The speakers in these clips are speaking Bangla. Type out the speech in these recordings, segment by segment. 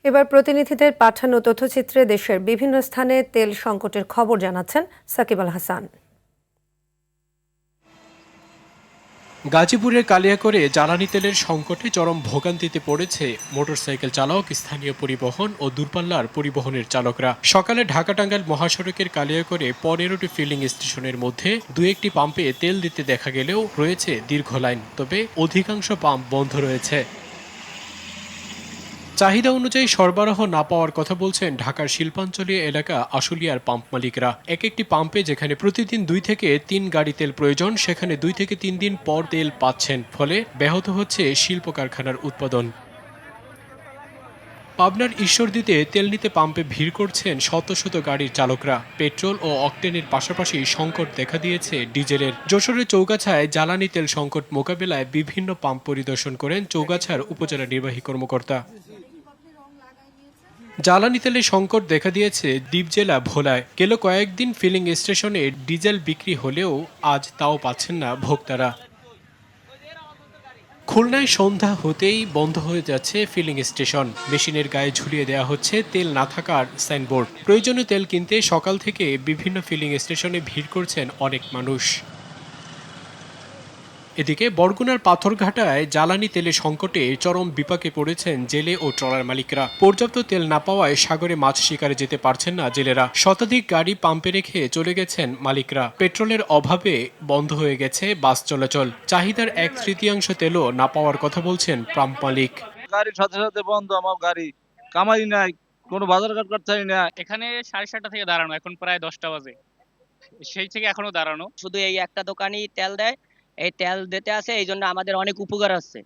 এবার প্রতিনিধিদের পাঠানো তথ্যচিত্রে দেশের বিভিন্ন স্থানে তেল সংকটের খবর জানাচ্ছেন সাকিব আল হাসান। গাজীপুরের কালিয়াকৈরে জ্বালানি তেলের সংকটে চরম ভোগান্তিতে পড়েছে মোটরসাইকেল চালক, স্থানীয় পরিবহন ও দূরপাল্লার পরিবহনের চালকরা। সকালে ঢাকা-টাঙ্গাইল মহাসড়কের কালিয়াকৈরে 15টি ফিলিং স্টেশনের মধ্যে দু একটি পাম্পে তেল দিতে দেখা গেলেও রয়েছে দীর্ঘ লাইন, তবে অধিকাংশ পাম্প বন্ধ রয়েছে। চাহিদা অনুযায়ী সরবরাহ না পাওয়ার কথা বলছেন ঢাকার শিল্পাঞ্চলীয় এলাকা আশুলিয়ার পাম্প মালিকরা। এক একটি পাম্পে যেখানে প্রতিদিন 2 থেকে 3 গাড়ি তেল প্রয়োজন, সেখানে 2 থেকে 3 দিন পর তেল পাচ্ছেন, ফলে ব্যাহত হচ্ছে শিল্প কারখানার উৎপাদন। পাবনার ঈশ্বরদীতে তেল নিতে পাম্পে ভিড় করছেন শত শত গাড়ির চালকরা। পেট্রোল ও অকটেনের পাশাপাশি সংকট দেখা দিয়েছে ডিজেলের। যশোরের চৌগাছায় জ্বালানি তেল সংকট মোকাবেলায় বিভিন্ন পাম্প পরিদর্শন করেন চৌগাছার উপজেলা নির্বাহী কর্মকর্তা। জ্বালানি তেলের সংকট দেখা দিয়েছে দ্বীপ জেলা ভোলায়। গেল কয়েকদিন ফিলিং স্টেশনে ডিজেল বিক্রি হলেও আজ তাও পাচ্ছেন না ভোক্তারা। খুলনায় সন্ধ্যা হতেই বন্ধ হয়ে যাচ্ছে ফিলিং স্টেশন। মেশিনের গায়ে ঝুলিয়ে দেওয়া হচ্ছে তেল না থাকার সাইনবোর্ড। প্রয়োজনীয় তেল কিনতে সকাল থেকে বিভিন্ন ফিলিং স্টেশনে ভিড় করছেন অনেক মানুষ। এদিকে বরগুনার পাথরঘাটায় জ্বালানি তেলের সংকটে চরম বিপাকে পড়েছেন জেলে ও ট্রলার মালিকরা। পর্যাপ্ত তেল না পাওয়ায় সাগরে মাছ শিকারে যেতে পারছেন না জেলেরা। শতাধিক গাড়ি পাম্পে রেখে চলে গেছেন মালিকরা। পেট্রোলের অভাবে বন্ধ হয়ে গেছে বাস চলাচল। চাহিদার 1/3 তেলও না পাওয়ার কথা বলছেন পাম্প মালিক। গাড়ির সাথে সাথে বন্ধ, আমার গাড়ি কামাই নাই, কোনো বাজারঘাট করতে পারি না। এখানে 7:30টা থেকে দাঁড়ানো, এখন প্রায় 10টা বাজে, সেই থেকে এখনো দাঁড়ানো। শুধু এই একটা দোকানই তেল দেয়, এই তেল দিতে আছে, এই জন্য আমাদের অনেক উপকার আছে।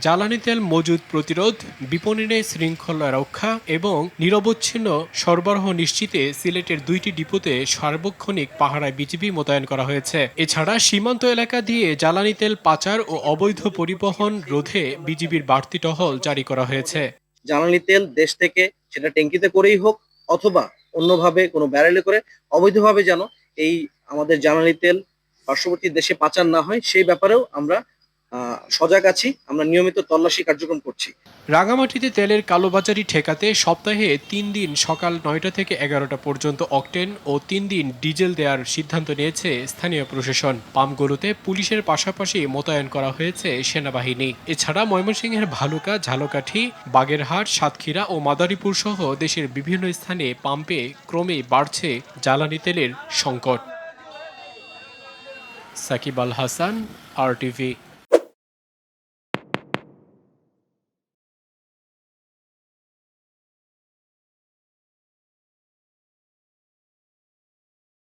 জ্বালানি তেল মজুদ প্রতিরোধ, বিপণনে শৃঙ্খলা রক্ষা এবং নিরবচ্ছিন্ন সরবরাহ নিশ্চিতে সিলেটের 2টি ডিপোতে সার্বক্ষণিক পাহারায় বিজিবি মোতায়েন করা হয়েছে। এছাড়া সীমান্ত এলাকা দিয়ে জ্বালানি তেল পাচার ও অবৈধ পরিবহন রোধে বিজিবির বাড়তি টহল জারি করা হয়েছে। জ্বালানি তেল দেশ থেকে, সেটা ট্যাঙ্কিতে করেই হোক অথবা অন্যভাবে কোনো ব্যারেলে করে, অবৈধভাবে যেন এই আমাদের জ্বালানি তেল পার্শ্ববর্তী দেশে পাচার না হয়, সেই ব্যাপারেও আমরা সজাগ আছি। আমরা নিয়মিত তল্লাশি কার্যক্রম করছি। রাঙামাটিতে তেলের কালোবাজারি ঠেকাতে সপ্তাহে 3 দিন সকাল 9টা থেকে 11টা পর্যন্ত অকটেন ও 3 দিন ডিজেল দেওয়ার সিদ্ধান্ত নিয়েছে স্থানীয় প্রশাসন। পাম্পগুলোতে পুলিশের পাশাপাশি মোতায়েন করা হয়েছে সেনাবাহিনী। এছাড়া ময়মনসিংহের ভালুকা, ঝালকাঠি, বাগেরহাট, সাতক্ষীরা ও মাদারীপুর সহ দেশের বিভিন্ন স্থানে পাম্পে ক্রমেই বাড়ছে জ্বালানি তেলের সংকট। সাকিব আল হাসান, RTV।